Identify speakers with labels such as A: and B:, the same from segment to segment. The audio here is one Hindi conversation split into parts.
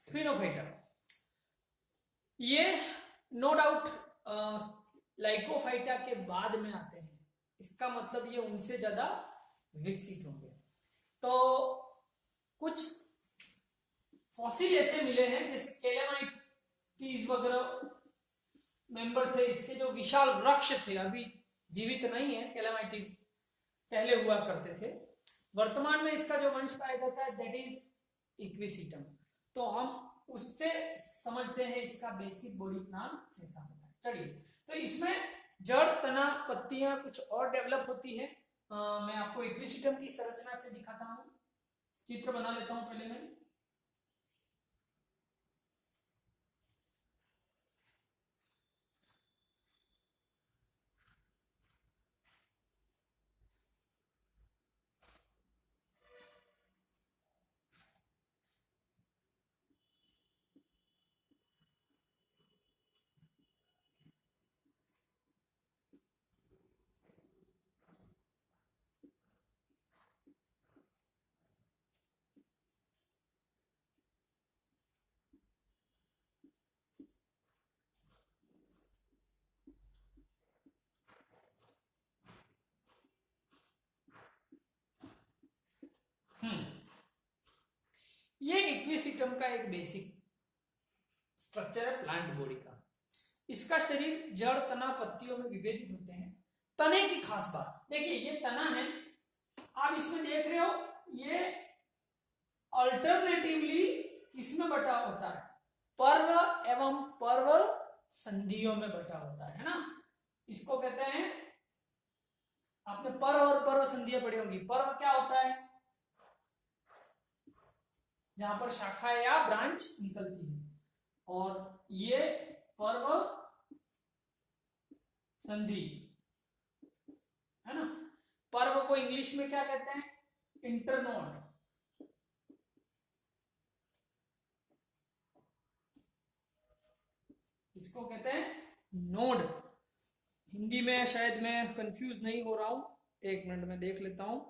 A: स्पिनोफाइटा, ये नो डाउट लाइकोफाइटा के बाद में आते हैं, इसका मतलब ये उनसे ज्यादा विकसित होंगे। तो कुछ फॉसिल ऐसे मिले हैं जैसे कैलामाइट्स वगैरह मेंबर थे इसके, जो विशाल वृक्ष थे, अभी जीवित नहीं है। कैलामाइटिस पहले हुआ करते थे। वर्तमान में इसका जो वंश पाया जाता है दैट इज इक्विसिटम। तो हम उससे समझते हैं इसका बेसिक बॉडी प्लान कैसा होता है। चलिए, तो इसमें जड़, तना, पत्तियां कुछ और डेवलप होती है। मैं आपको इक्विसिटम की संरचना से दिखाता हूं, चित्र बना लेता हूं पहले मैं। ये इक्विसिटम का एक बेसिक स्ट्रक्चर है प्लांट बॉडी का। इसका शरीर जड़, तना, पत्तियों में विभेदित होते हैं। तने की खास बात देखिए, ये तना है, आप इसमें देख रहे हो, ये अल्टरनेटिवली किसमें बटा होता है? पर्व एवं पर्व संधियों में बटा होता है ना। इसको कहते हैं, आपने पर्व और पर्व संधियां पढ़ी होंगी। पर्व क्या होता है? जहां पर शाखा या ब्रांच निकलती है, और ये पर्व संधि है ना। पर्व को इंग्लिश में क्या कहते हैं? इंटरनोड। इसको कहते हैं नोड। हिंदी में शायद मैं कंफ्यूज नहीं हो रहा हूं, एक मिनट में देख लेता हूं।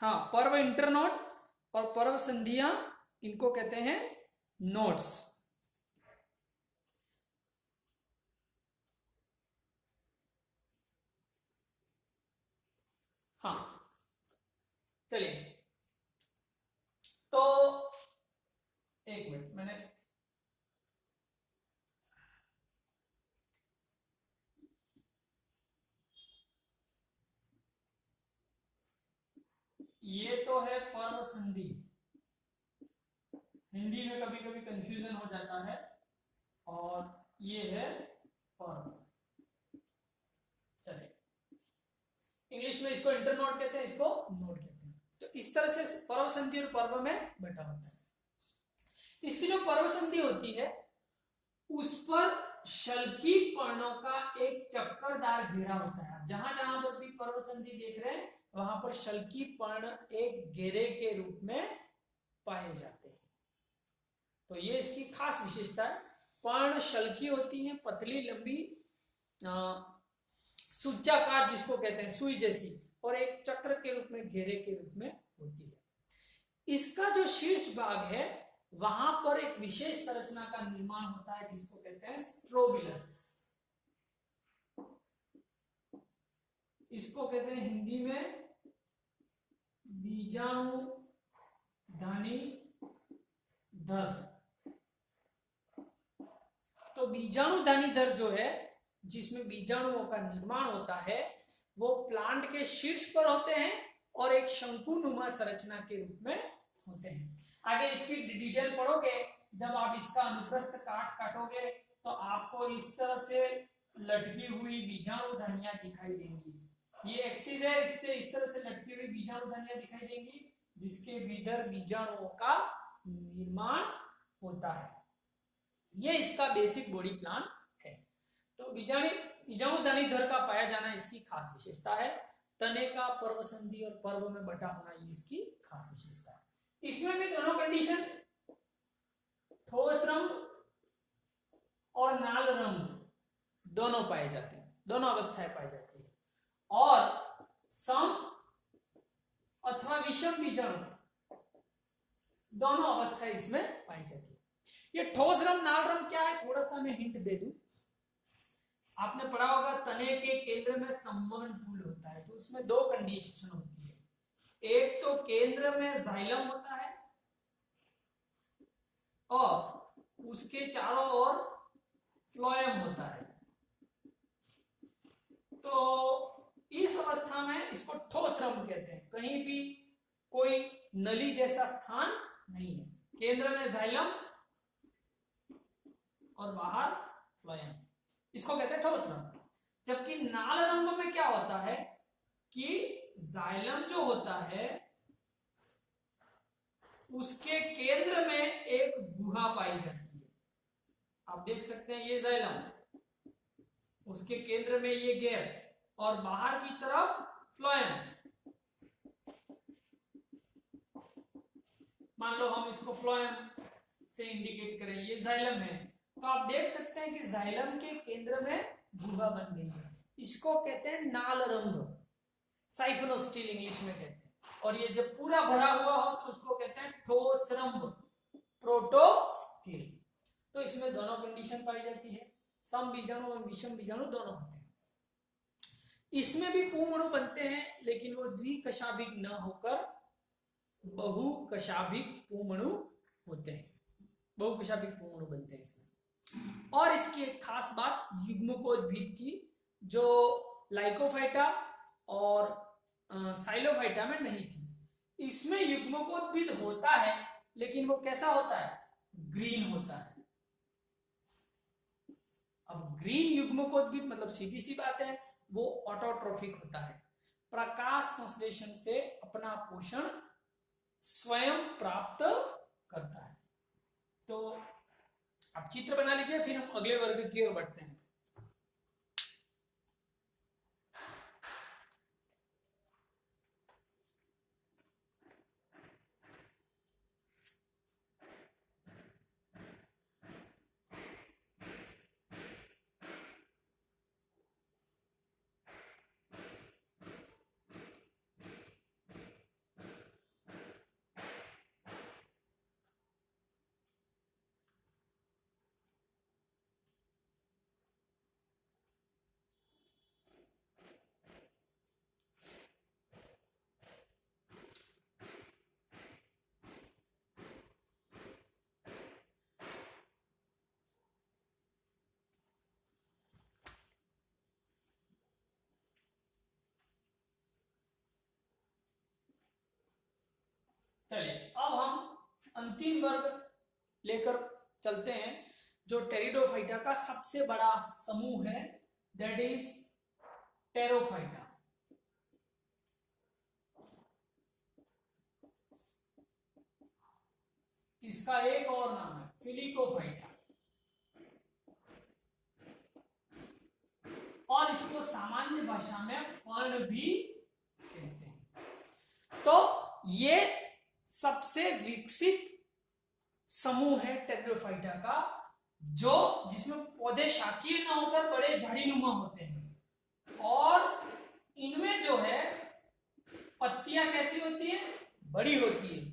A: हाँ, पर्व इंटरनोड और पर्व संधियां, इनको कहते हैं नोड्स। हाँ, चलिए, तो एक मिनट, मैंने ये तो है पर्व संधि। हिंदी में कभी कभी कंफ्यूजन हो जाता है। और ये है पर्व। चलिए, इंग्लिश में इसको इंटरनोड कहते हैं, इसको नोड कहते हैं। तो इस तरह से पर्व संधि और पर्व में बटा होता है। इसकी जो पर्व संधि होती है उस पर शल्की पर्णों का एक चक्करदार घेरा होता है। जहां जहां पर भी पर्व संधि देख रहे हैं वहां पर शल्की पर्ण एक घेरे के रूप में पाए जाते हैं। तो ये इसकी खास विशेषता है। पर्ण शल्की होती है, पतली लंबी सूचाकार जिसको कहते हैं, सुई जैसी, और एक चक्र के रूप में, घेरे के रूप में होती है। इसका जो शीर्ष भाग है वहां पर एक विशेष संरचना का निर्माण होता है जिसको कहते हैं स्ट्रोबिलस। इसको कहते हैं हिंदी में बीजाणु धनी धर। तो बीजाणु धनी धर जो है, जिसमें बीजाणुओं का निर्माण होता है, वो प्लांट के शीर्ष पर होते हैं और एक शंकुनुमा संरचना के रूप में होते हैं। आगे इसकी डिटेल पढ़ोगे, जब आप इसका अनुप्रस्थ काटोगे तो आपको इस तरह से लटकी हुई बीजाणु धनिया दिखाई देंगी। ये एक्सिस है, इससे इस तरह से लटकी हुई बीजाणु धनिया दिखाई देंगी जिसके भीतर बीजाणुओं का निर्माण होता है। ये इसका बेसिक बॉडी प्लान है। तो बीजाणु धनीधर का पाया जाना इसकी खास विशेषता है। तने का पर्व संधि और पर्व में बटा होना ये इसकी खास विशेषता है। इसमें भी दोनों कंडीशन, ठोस रंग और नाल रंग दोनों पाए जाते हैं, दोनों अवस्थाएं पाई जाती है। और सम अथवा विषम बीजाणु दोनों अवस्थाएं इसमें पाई जाती है। ये ठोस रम नाल रम क्या है, थोड़ा सा मैं हिंट दे दूं। आपने पढ़ा होगा तने के केंद्र में संवहन पुल होता है, तो उसमें दो कंडीशन होती है। एक तो केंद्र में जाइलम होता है और उसके चारों ओर फ्लोएम होता है। तो इस अवस्था में इसको ठोस रम कहते हैं। कहीं भी कोई नली जैसा स्थान नहीं है, केंद्र में जाइलम और बाहर फ्लोएम, इसको कहते हैं ठोस रम। जबकि नाल रंग में क्या होता है कि जाइलम जो होता है उसके केंद्र में एक गुहा पाई जाती है। आप देख सकते हैं ये जाइलम, उसके केंद्र में ये गैप और बाहर की तरफ फ्लोएम। मान लो हम इसको फ्लोएम से इंडिकेट करें, ये जाइलम है, तो आप देख सकते हैं कि जाइलम के केंद्र में गुहा बन गई है। इसको कहते हैं नाल रंग, साइफोनोस्टील इंग्लिश में कहते हैं। और ये जब पूरा भरा हुआ हो तो उसको कहते हैं ठोस रंग, प्रोटोस्टील। तो इसमें दोनों कंडीशन पाई जाती है, सम बीजाणु और विषम बीजाणु दोनों होते हैं। इसमें भी पुंमणु बनते हैं, लेकिन वो द्विकशाभिक न होकर बहुकशाभिक पुंमणु होते हैं। बहुकशाभिक पुंमणु बनते हैं इसमें। और इसकी एक खास बात युग्मकोद्भिद की, जो लाइकोफाइटा और साइलोफाइटा में नहीं थी। इसमें युग्मकोद्भिद होता है, लेकिन वो कैसा होता है, ग्रीन होता है। अब ग्रीन युग्मकोद्भिद मतलब सीधी सी बात है, वो ऑटोट्रोफिक होता है, प्रकाश संश्लेषण से अपना पोषण स्वयं प्राप्त करता है। तो आप चित्र बना लीजिए, फिर हम अगले वर्ग की ओर बढ़ते हैं। चलिए अब हम अंतिम वर्ग लेकर चलते हैं, जो टेरिडोफाइटा का सबसे बड़ा समूह है, दैट इज टेरोफाइटा। इसका एक और नाम है फिलिकोफाइटा, और इसको सामान्य भाषा में फर्न भी कहते हैं। तो ये सबसे विकसित समूह है टेरिडोफाइटा का, जो जिसमें पौधे शाकीय न होकर बड़े झाड़ीनुमा होते हैं। और इनमें जो है पत्तियां कैसी होती है, बड़ी होती है,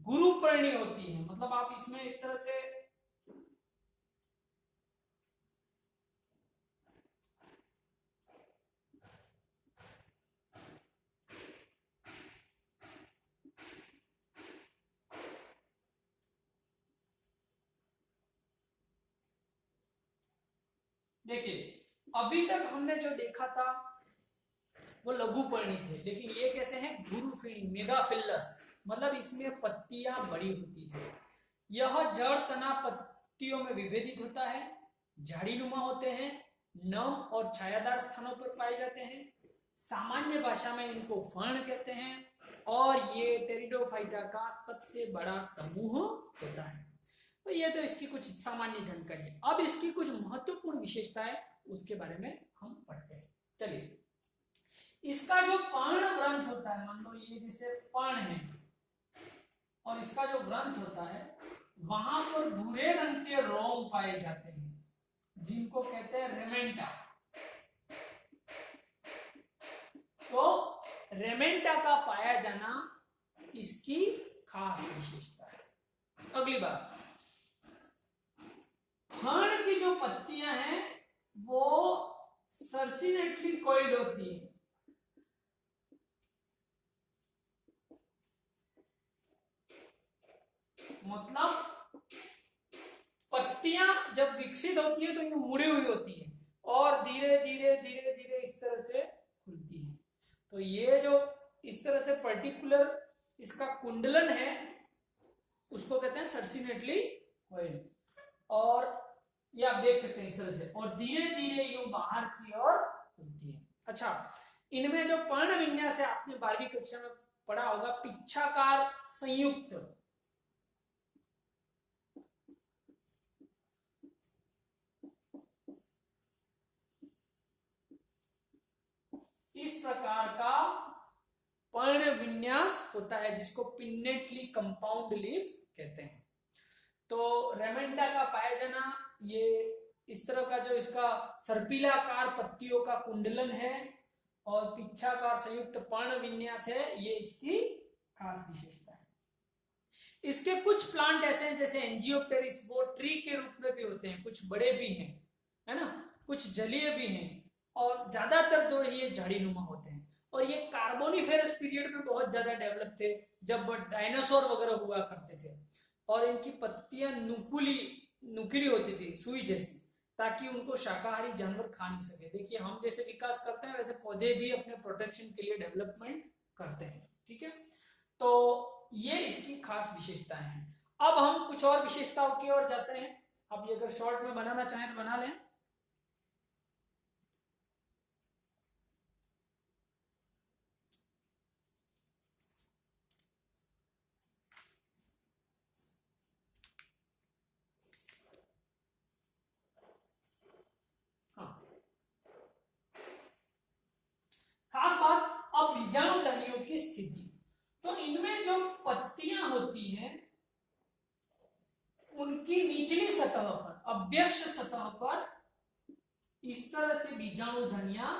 A: गुरुपर्णी होती है। मतलब आप इसमें इस तरह से देखिए, अभी तक हमने जो देखा था वो लघुपर्णी थे, लेकिन ये कैसे हैं, गुरुफिणी, मेगाफिलस। मतलब इसमें पत्तियां बड़ी होती है। यह जड़ तना पत्तियों में विभेदित होता है, झाड़ीनुमा होते हैं, नम और छायादार स्थानों पर पाए जाते हैं। सामान्य भाषा में इनको फर्न कहते हैं, और ये टेरिडोफाइटा का सबसे बड़ा समूह होता है। तो ये तो इसकी कुछ सामान्य जानकारी है। अब इसकी कुछ महत्वपूर्ण विशेषताएं, उसके बारे में हम पढ़ते हैं। चलिए, इसका जो पर्ण व्रंथ होता है, मान लो ये जैसे पर्ण है, और इसका जो व्रंथ होता है वहां पर भूरे रंग के रोम पाए जाते हैं, जिनको कहते हैं रेमेंटा। तो रेमेंटा का पाया जाना इसकी खास विशेषता है। अगली बात, फर्न की जो पत्तियां हैं वो सर्सिनेटली कॉइल्ड होती है। मतलब पत्तियां जब विकसित होती है तो ये मुड़ी हुई होती है और धीरे धीरे धीरे धीरे इस तरह से खुलती है। तो ये जो इस तरह से पर्टिकुलर इसका कुंडलन है उसको कहते हैं सर्सिनेटली कॉइल्ड। और ये आप देख सकते हैं इस तरह से, और धीरे धीरे यूं बाहर की ओर खुलती है। अच्छा, इनमें जो पर्ण विन्यास है आपने 12वीं कक्षा में पढ़ा होगा, पिच्छाकार संयुक्त। इस प्रकार का पर्ण विन्यास होता है जिसको पिन्नेटली कंपाउंड लीफ कहते हैं। तो रेमेंटा का पायजना ये इस तरह का जो इसका सर्पिलाकार पत्तियों का कुंडलन है और पिच्छाकार संयुक्त पर्ण विन्यास है, ये इसकी खास विशेषता है। इसके कुछ प्लांट ऐसे हैं जैसे एंजियोप्टेरिस, वो ट्री के रूप में भी होते हैं, कुछ बड़े भी हैं, है ना, कुछ जलीय भी हैं, और ज्यादातर तो ये झाड़ीनुमा होते हैं। और ये कार्बोनिफेरस पीरियड में बहुत ज्यादा डेवलप थे, जब डायनासोर वगैरह हुआ करते थे, और इनकी पत्तियां नुकीली होती थी, सुई जैसी, ताकि उनको शाकाहारी जानवर खा नहीं सके। देखिए हम जैसे विकास करते हैं वैसे पौधे भी अपने प्रोटेक्शन के लिए डेवलपमेंट करते हैं, ठीक है। तो ये इसकी खास विशेषताएं हैं। अब हम कुछ और विशेषताओं की ओर जाते हैं। अब ये अगर शॉर्ट में बनाना चाहें तो बना लें। खास बात, अब बीजाणुधनियों की स्थिति, तो इनमें जो पत्तियां होती हैं उनकी निचली सतह पर, अभ्यक्ष सतह पर इस तरह से बीजाणुधनियां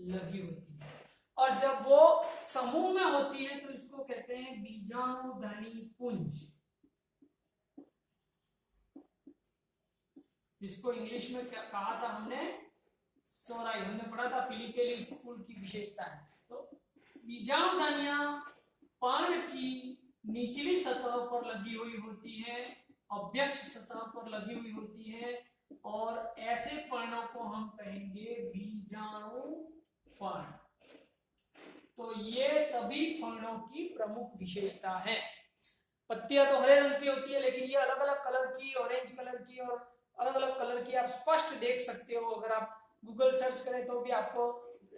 A: लगी होती है, और जब वो समूह में होती है तो इसको कहते हैं बीजाणुधनी पुंज, जिसको इंग्लिश में क्या कहा था हमने, सोराई, हमने पढ़ा था फिलिकेली स्कूल की विशेषता है। तो बीजाणुधनियां पर्ण की निचली सतह पर लगी हुई होती है, अभ्यक्ष सतह पर लगी हुई होती है, और ऐसे पर्णों को हम कहेंगे बीजाणु पर्ण। तो ये सभी पर्णों की प्रमुख विशेषता है। पत्तियां तो हरे रंग की होती है, लेकिन ये अलग अलग कलर की, ऑरेंज कलर की और अलग अलग कलर की आप स्पष्ट देख सकते हो। अगर आप गूगल सर्च करें तो भी आपको,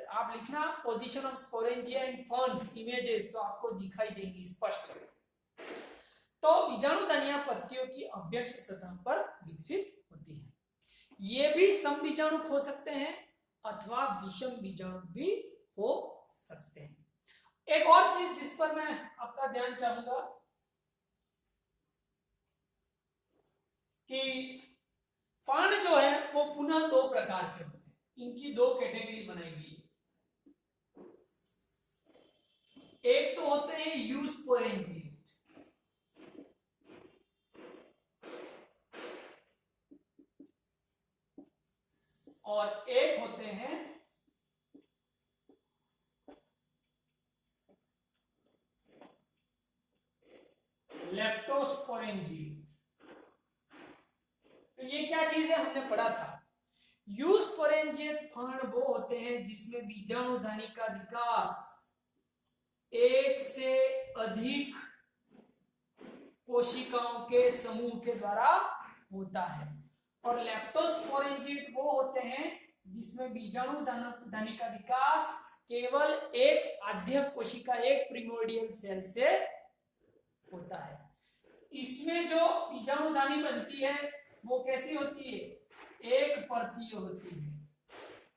A: आप लिखना position of sporangia and ferns images, तो आपको दिखाई देंगी स्पष्ट। तो बीजाणुधनियां पत्तियों की अभ्यक्ष सतह पर विकसित होती है। ये भी समबीजाणु हो सकते हैं अथवा विषम बीजाणु भी हो सकते हैं। एक और चीज जिस पर मैं आपका ध्यान चाहूंगा कि फर्न जो है वो पुनः दो प्रकार के होते हैं, इनकी दो कैटेगरी बनाई गई है। एक तो होते हैं यूस्पोरेंजिएट, और एक होते हैं लेप्टोस्पोरेंजिएट। तो ये क्या चीज है, हमने पढ़ा था। यूस्पोरेंजिएट फर्न वो होते हैं जिसमें बीजाणुधनी का विकास एक से अधिक कोशिकाओं के समूह के द्वारा होता है, और लेप्टोस्पोरेंजिएट वो होते हैं जिसमें बीजाणुधनी का विकास केवल एक आद्य कोशिका, एक प्रिमोर्डियल सेल से होता है। इसमें जो बीजाणुधनी बनती है वो कैसी होती है, एक परतीय होती है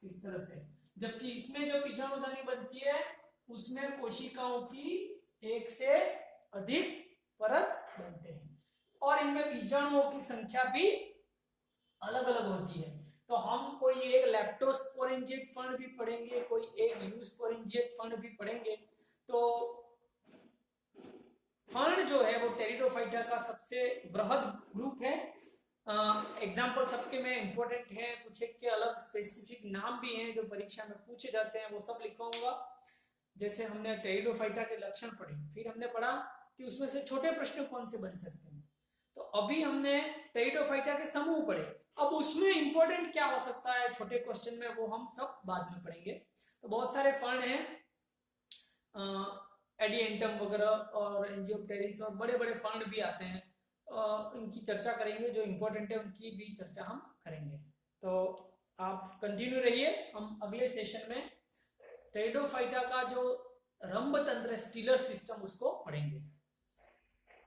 A: इस तरह से, जबकि इसमें जो बीजाणुधनी बनती है उसमें कोशिकाओं की एक से अधिक परत बनते हैं, और इनमें बीजाणुओं की संख्या भी अलग अलग होती है। तो हम कोई एक लेप्टोस्पोरेंजिएट फर्न भी पढ़ेंगे, कोई एक यूस्पोरेंजिएट फर्न भी पढ़ेंगे। तो फर्न जो है वो टेरिडोफाइटा का सबसे वृहद ग्रुप है, एग्जाम्पल सबके में इम्पोर्टेंट है, कुछ एक के अलग स्पेसिफिक नाम भी हैं जो परीक्षा में पूछे जाते हैं, वो सब लिखवाऊंगा। जैसे हमने टेरिडोफाइटा के लक्षण पढ़े, फिर हमने पढ़ा कि उसमें से छोटे प्रश्न कौन से बन सकते हैं। तो अभी हमने टेरिडोफाइटा के समूह पढ़े, अब उसमें इंपॉर्टेंट क्या हो सकता है छोटे क्वेश्चन में, वो हम सब बाद में पढ़ेंगे। तो बहुत सारे फंड हैं, एडिएंटम वगैरह और एंजियोप्टेरिस और बड़े बड़े फंड भी आते हैं, इनकी चर्चा करेंगे, जो इम्पोर्टेंट है उनकी भी चर्चा हम करेंगे। तो आप कंटिन्यू रहिए, हम अगले सेशन में टेरिडोफाइटा का जो रंभ तंत्र स्टीलर सिस्टम उसको पढ़ेंगे।